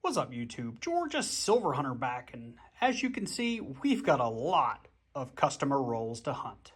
What's up, YouTube? Georgia Silver Hunter back, and as you can see, we've got a lot of customer rolls to hunt.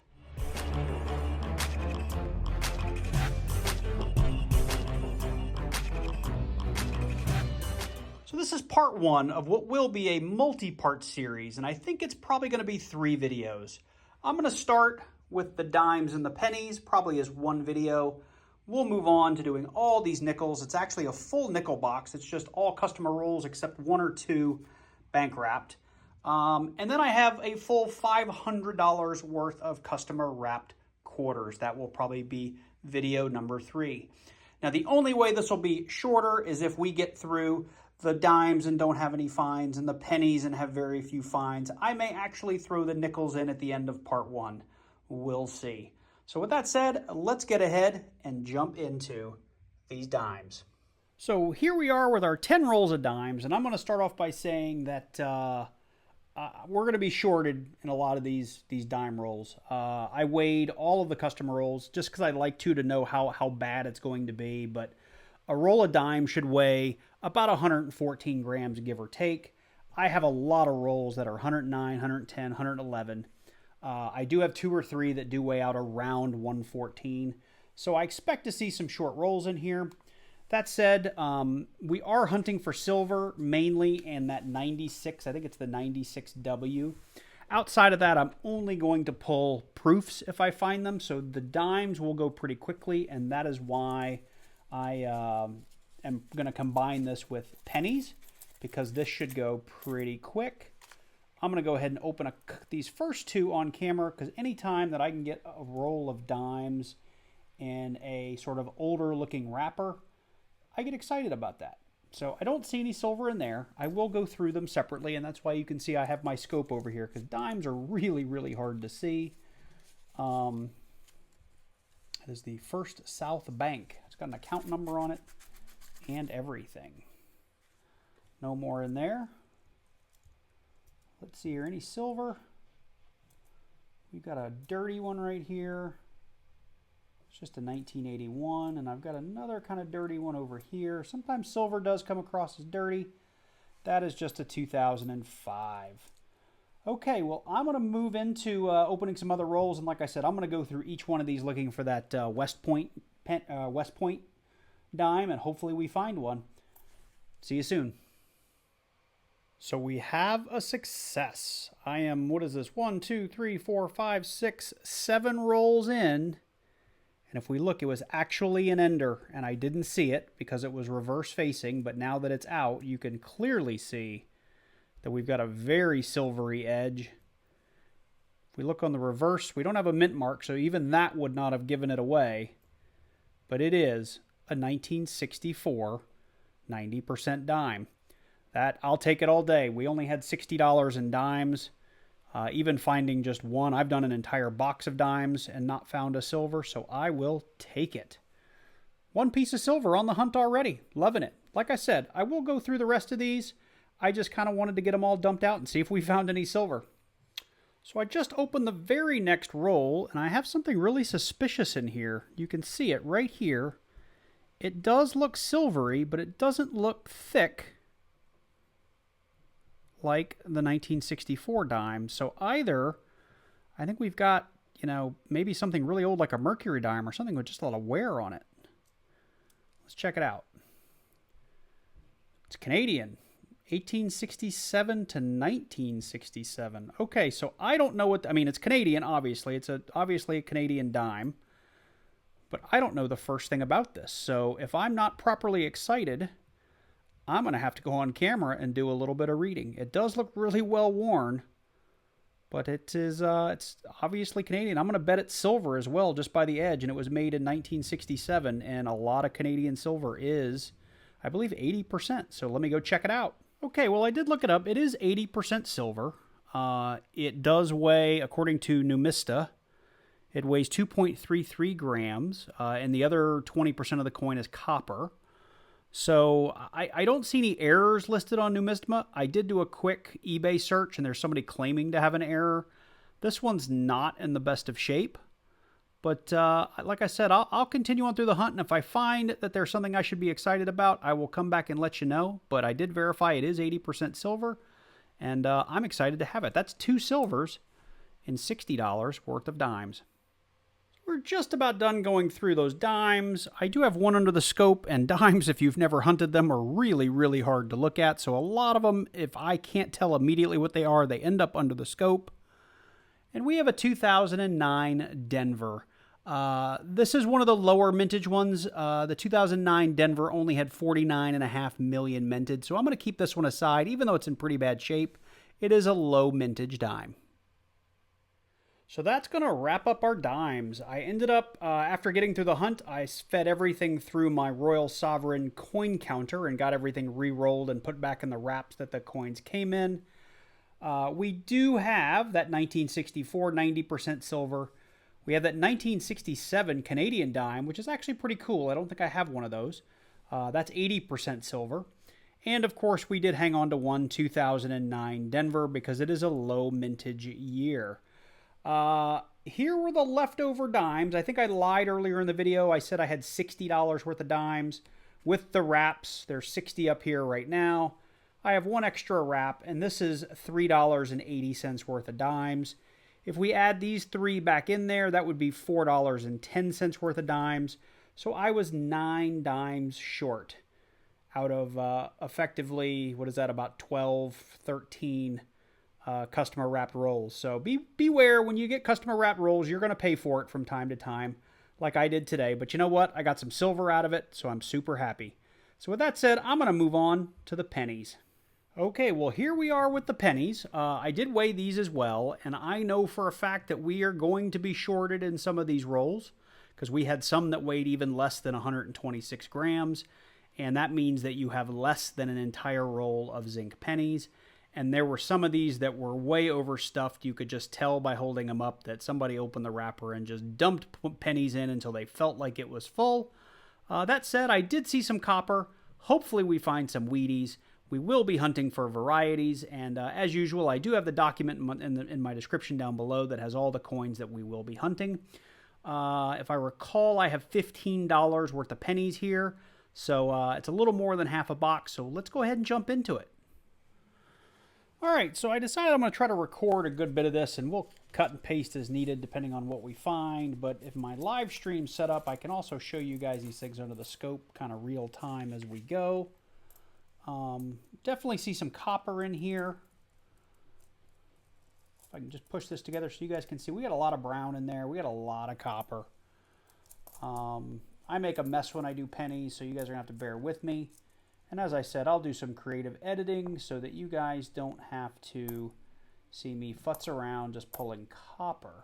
So this is part one of what will be a multi-part series, and I think it's probably going to be 3 videos. I'm going to start with the dimes and the pennies, probably as one video. We'll move on to doing all these nickels. It's actually a full nickel box. It's just all customer rolls except 1 or 2 bank wrapped. And then I have a full $500 worth of customer wrapped quarters. That will probably be video number 3. Now, the only way this will be shorter is if we get through the dimes and don't have any finds, and the pennies and have very few finds. I may actually throw the nickels in at the end of part 1. We'll see. So with that said, let's get ahead and jump into these dimes. So here we are with our 10 rolls of dimes, and I'm going to start off by saying that we're going to be shorted in a lot of these dime rolls. I weighed all of the customer rolls just because I like to know how bad it's going to be, but a roll of dime should weigh about 114 grams, give or take. I have a lot of rolls that are 109, 110, 111. I do have 2 or 3 that do weigh out around 114. So I expect to see some short rolls in here. That said, we are hunting for silver mainly in that 96. I think it's the 96W. Outside of that, I'm only going to pull proofs if I find them. So the dimes will go pretty quickly, and that is why I am going to combine this with pennies, because this should go pretty quick. I'm going to go ahead and open these first 2 on camera, because anytime that I can get a roll of dimes in a sort of older looking wrapper, I get excited about that. So I don't see any silver in there. I will go through them separately, and that's why you can see I have my scope over here, because dimes are really, really hard to see. It is the First South Bank. It's got an account number on it and everything. No more in there. Let's see here, any silver? We've got a dirty one right here. It's just a 1981, and I've got another kind of dirty one over here. Sometimes silver does come across as dirty. That is just a 2005. Okay, well, I'm going to move into opening some other rolls, and like I said, I'm going to go through each one of these looking for that West Point dime, and hopefully we find one. See you soon. So we have a success. I am, what is this, 1, 2, 3, 4, 5, 6, 7 rolls in. And if we look, it was actually an ender, and I didn't see it because it was reverse facing, but now that it's out, you can clearly see that we've got a very silvery edge. If we look on the reverse, we don't have a mint mark, so even that would not have given it away. But it is a 1964 90% dime. That, I'll take it all day. We only had $60 in dimes. Even finding just one, I've done an entire box of dimes and not found a silver, so I will take it. 1 piece of silver on the hunt already. Loving it. Like I said, I will go through the rest of these. I just kind of wanted to get them all dumped out and see if we found any silver. So I just opened the very next roll, and I have something really suspicious in here. You can see it right here. It does look silvery, but it doesn't look thick like the 1964 dime. So either, I think we've got, maybe something really old like a mercury dime or something with just a lot of wear on it. Let's check it out. It's Canadian. 1867 to 1967. Okay, so I don't know what, it's Canadian, obviously. It's obviously a Canadian dime. But I don't know the first thing about this. So if I'm not properly excited, I'm going to have to go on camera and do a little bit of reading. It does look really well worn, but it's obviously Canadian. I'm going to bet it's silver as well, just by the edge, and it was made in 1967, and a lot of Canadian silver is, I believe, 80%. So let me go check it out. Okay, well, I did look it up. It is 80% silver. It does weigh, according to Numista, it weighs 2.33 grams, and the other 20% of the coin is copper. So I don't see any errors listed on Numista. I did do a quick eBay search, and there's somebody claiming to have an error. This one's not in the best of shape, But like I said, I'll continue on through the hunt, and if I find that there's something I should be excited about, I will come back and let you know. But I did verify it is 80% silver, and I'm excited to have it. That's 2 silvers and $60 worth of dimes. We're just about done going through those dimes. I do have one under the scope, and dimes, if you've never hunted them, are really, really hard to look at. So a lot of them, if I can't tell immediately what they are, they end up under the scope. And we have a 2009 Denver. This is one of the lower mintage ones. The 2009 Denver only had 49.5 million minted, so I'm going to keep this one aside. Even though it's in pretty bad shape, it is a low mintage dime. So that's going to wrap up our dimes. I ended up, after getting through the hunt, I fed everything through my Royal Sovereign coin counter and got everything re-rolled and put back in the wraps that the coins came in. We do have that 1964 90% silver. We have that 1967 Canadian dime, which is actually pretty cool. I don't think I have one of those. That's 80% silver. And of course, we did hang on to one 2009 Denver because it is a low mintage year. Here were the leftover dimes. I think I lied earlier in the video. I said I had $60 worth of dimes with the wraps. There's 60 up here right now. I have one extra wrap, and this is $3.80 worth of dimes. If we add these 3 back in there, that would be $4.10 worth of dimes. So I was 9 dimes short out of effectively, what is that, about 12, 13 customer wrapped rolls. So beware when you get customer wrapped rolls, you're going to pay for it from time to time, like I did today. But you know what? I got some silver out of it, so I'm super happy. So with that said, I'm going to move on to the pennies. Okay, well, here we are with the pennies. I did weigh these as well, and I know for a fact that we are going to be shorted in some of these rolls because we had some that weighed even less than 126 grams, and that means that you have less than an entire roll of zinc pennies. And there were some of these that were way overstuffed. You could just tell by holding them up that somebody opened the wrapper and just dumped pennies in until they felt like it was full. That said, I did see some copper. Hopefully we find some Wheaties. We will be hunting for varieties, and as usual, I do have the document in my description down below that has all the coins that we will be hunting. If I recall, I have $15 worth of pennies here, so it's a little more than half a box, so let's go ahead and jump into it. All right, so I decided I'm going to try to record a good bit of this, and we'll cut and paste as needed depending on what we find, but if my live stream's set up, I can also show you guys these things under the scope kind of real time as we go. Definitely see some copper in here. If I can just push this together so you guys can see, we got a lot of brown in there. We got a lot of copper. I make a mess when I do pennies, so you guys are going to have to bear with me. And as I said, I'll do some creative editing so that you guys don't have to see me futz around just pulling copper.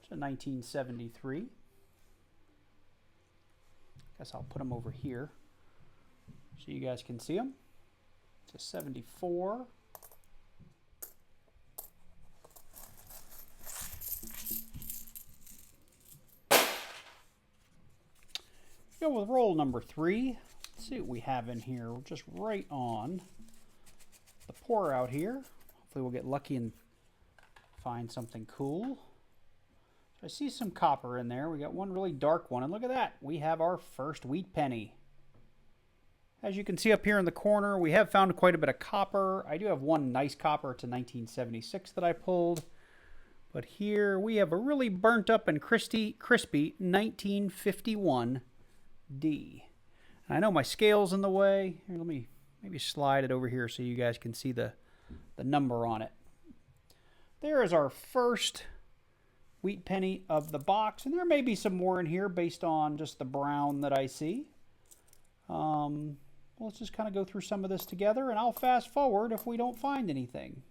It's a 1973. Guess I'll put them over here so you guys can see them. It's a 74. Go with roll number 3. Let's see what we have in here. We're just right on the pour out here. Hopefully we'll get lucky and find something cool. So I see some copper in there. We got one really dark one, and look at that. We have our first wheat penny. As you can see up here in the corner, we have found quite a bit of copper. I do have one nice copper. It's a 1976 that I pulled. But here we have a really burnt up and crispy 1951 D. And I know my scale's in the way. Here, let me maybe slide it over here so you guys can see the number on it. There is our first wheat penny of the box. And there may be some more in here based on just the brown that I see. Let's just kind of go through some of this together, and I'll fast forward if we don't find anything.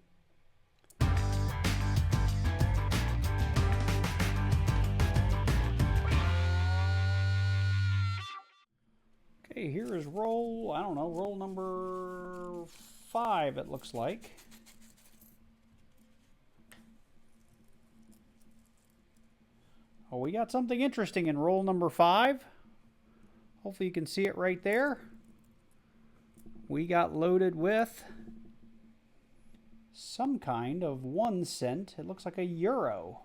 Okay, here is roll, I don't know, roll number 5 it looks like. Oh, we got something interesting in roll number 5. Hopefully you can see it right there. We got loaded with some kind of 1 cent. It looks like a euro.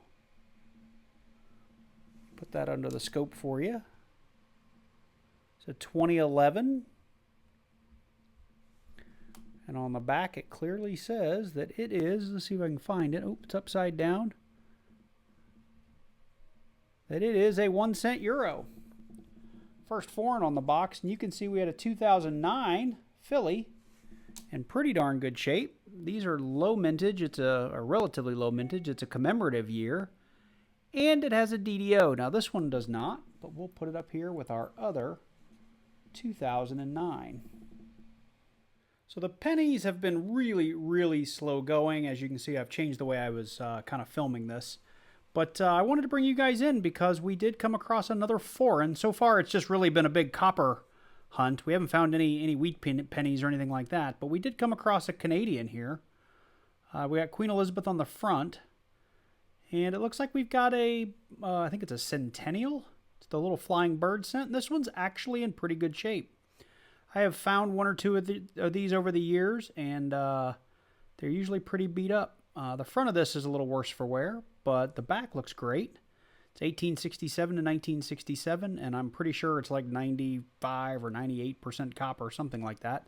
Put that under the scope for you. It's a 2011. And on the back it clearly says that it is, let's see if I can find it. Oh, it's upside down. That it is a 1-cent euro. First foreign on the box, and you can see we had a 2009 Philly in pretty darn good shape. These are low mintage. It's a relatively low mintage. It's a commemorative year, and it has a DDO. Now this one does not, but we'll put it up here with our other 2009. So the pennies have been really, really slow going. As you can see, I've changed the way I was kind of filming this. But I wanted to bring you guys in because we did come across another foreign. So far, it's just really been a big copper hunt. We haven't found any wheat pennies or anything like that. But we did come across a Canadian here. We got Queen Elizabeth on the front. And it looks like we've got I think it's a centennial. It's the little flying bird scent. This one's actually in pretty good shape. I have found one or two of these over the years, and they're usually pretty beat up. The front of this is a little worse for wear, but the back looks great. It's 1867 to 1967, and I'm pretty sure it's like 95 or 98% copper, something like that.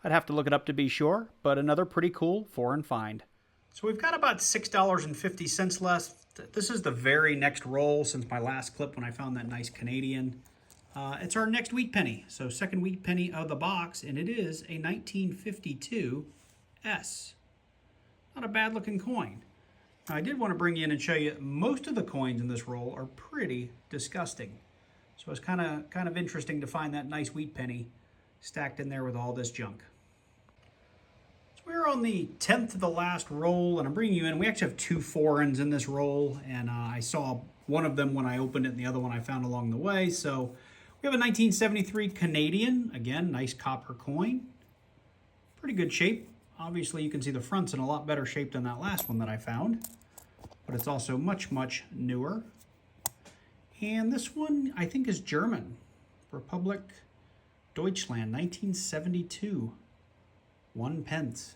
I'd have to look it up to be sure, but another pretty cool foreign find. So we've got about $6.50 left. This is the very next roll since my last clip when I found that nice Canadian. It's our next wheat penny, so second wheat penny of the box, and it is a 1952 S. Not a bad looking coin. Now, I did want to bring you in and show you most of the coins in this roll are pretty disgusting. So it's kind of interesting to find that nice wheat penny stacked in there with all this junk. So we're on the 10th of the last roll, and I'm bringing you in. We actually have two foreigns in this roll, and I saw one of them when I opened it and the other one I found along the way. So we have a 1973 Canadian, again, nice copper coin. Pretty good shape. Obviously, you can see the front's in a lot better shape than that last one that I found, but it's also much, much newer. And this one, I think, is German. Republic Deutschland, 1972. 1 pence.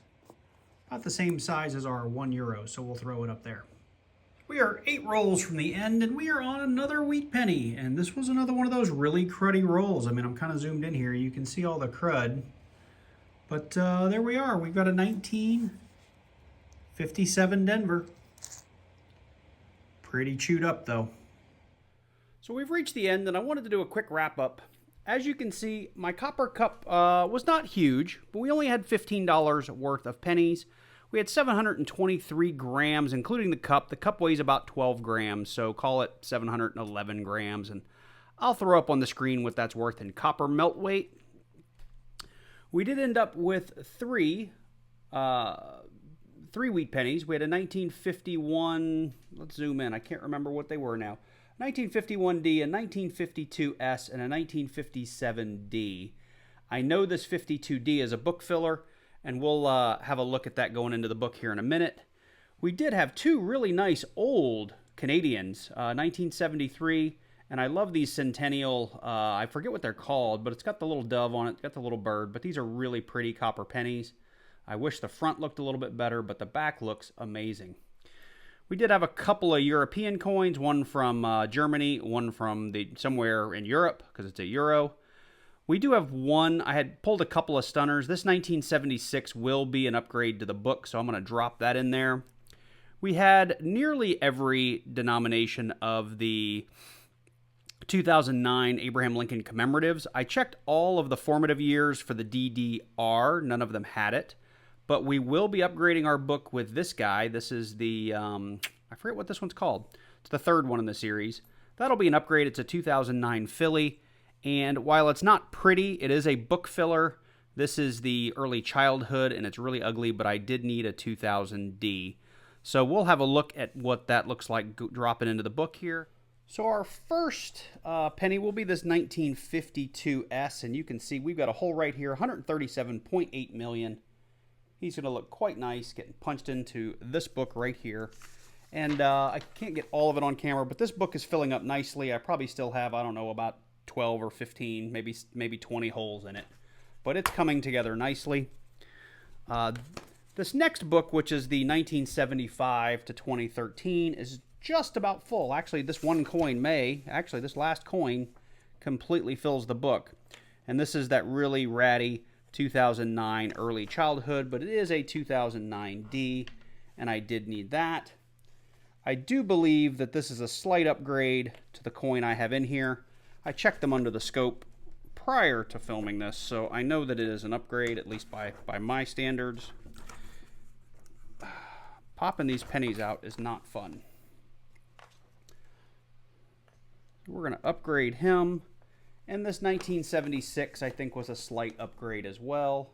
About the same size as our 1 euro, so we'll throw it up there. We are 8 rolls from the end, and we are on another wheat penny. And this was another one of those really cruddy rolls. I mean, I'm kind of zoomed in here. You can see all the crud. But there we are. We've got a 1957 Denver. Pretty chewed up, though. So we've reached the end, and I wanted to do a quick wrap-up. As you can see, my copper cup was not huge, but we only had $15 worth of pennies. We had 723 grams, including the cup. The cup weighs about 12 grams, so call it 711 grams. And I'll throw up on the screen what that's worth in copper melt weight. We did end up with three wheat pennies. We had a 1951, let's zoom in, I can't remember what they were now. 1951D, a 1952S, and a 1957D. I know this 52D is a book filler, and we'll have a look at that going into the book here in a minute. We did have two really nice old Canadians, 1973, and I love these Centennial, I forget what they're called, but it's got the little dove on it, it's got the little bird, but these are really pretty copper pennies. I wish the front looked a little bit better, but the back looks amazing. We did have a couple of European coins, one from Germany, one from somewhere in Europe, because it's a euro. We do have one. I had pulled a couple of stunners. This 1976 will be an upgrade to the book, so I'm going to drop that in there. We had nearly every denomination of the 2009 Abraham Lincoln commemoratives. I checked all of the formative years for the DDR. None of them had it. But we will be upgrading our book with this guy. This is the, I forget what this one's called. It's the third one in the series. That'll be an upgrade. It's a 2009 Philly. And while it's not pretty, it is a book filler. This is the early childhood, and it's really ugly, but I did need a 2000D. So we'll have a look at what that looks like dropping into the book here. So our first penny will be this 1952S, and you can see we've got a hole right here, 137.8 million. He's going to look quite nice getting punched into this book right here. And I can't get all of it on camera, but this book is filling up nicely. I probably still have, I don't know, about 12 or 15, maybe 20 holes in it. But it's coming together nicely. This next book, which is the 1975 to 2013, is just about full. Actually, this one coin this last coin completely fills the book. And this is that really ratty 2009 early childhood, but it is a 2009 D, and I did need that. I do believe that this is a slight upgrade to the coin I have in here. I checked them under the scope prior to filming this, so I know that it is an upgrade, at least by my standards. Popping these pennies out is not fun. We're going to upgrade him. And this 1976, I think, was a slight upgrade as well.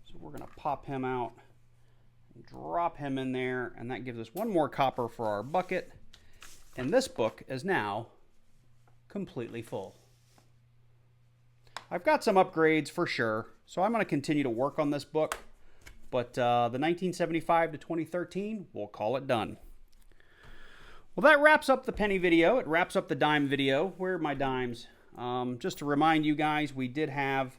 So we're going to pop him out, drop him in there, and that gives us one more copper for our bucket. And this book is now completely full. I've got some upgrades for sure, so I'm going to continue to work on this book. But the 1975 to 2013, we'll call it done. Well, that wraps up the penny video. It wraps up the dime video. Where are my dimes? Just to remind you guys, we did have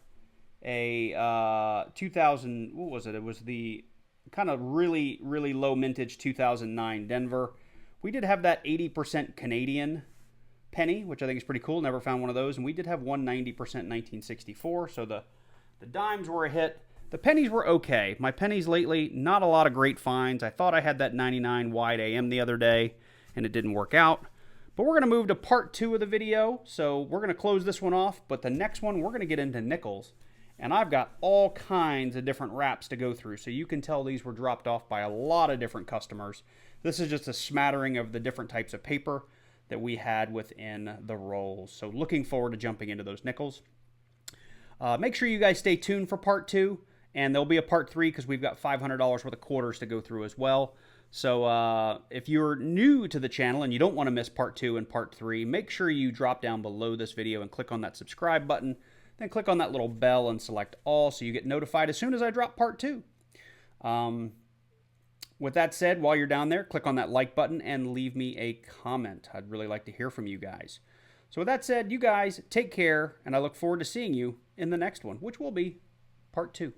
a 2000, what was it? It was the kind of really, really low mintage 2009 Denver. We did have that 80% Canadian penny, which I think is pretty cool. Never found one of those. And we did have 190% 1964. So the dimes were a hit. The pennies were okay. My pennies lately, not a lot of great finds. I thought I had that 99 wide AM the other day, and it didn't work out. But we're going to move to part 2 of the video, so we're going to close this one off, but the next one we're going to get into nickels, and I've got all kinds of different wraps to go through, so you can tell these were dropped off by a lot of different customers. This is just a smattering of the different types of paper that we had within the rolls, so looking forward to jumping into those nickels. Make sure you guys stay tuned for part 2, and there'll be a part 3 because we've got $500 worth of quarters to go through as well. So if you're new to the channel and you don't want to miss part 2 and part 3, make sure you drop down below this video and click on that subscribe button. Then click on that little bell and select all so you get notified as soon as I drop part 2. With that said, while you're down there, click on that like button and leave me a comment. I'd really like to hear from you guys. So with that said, you guys take care, and I look forward to seeing you in the next one, which will be part 2.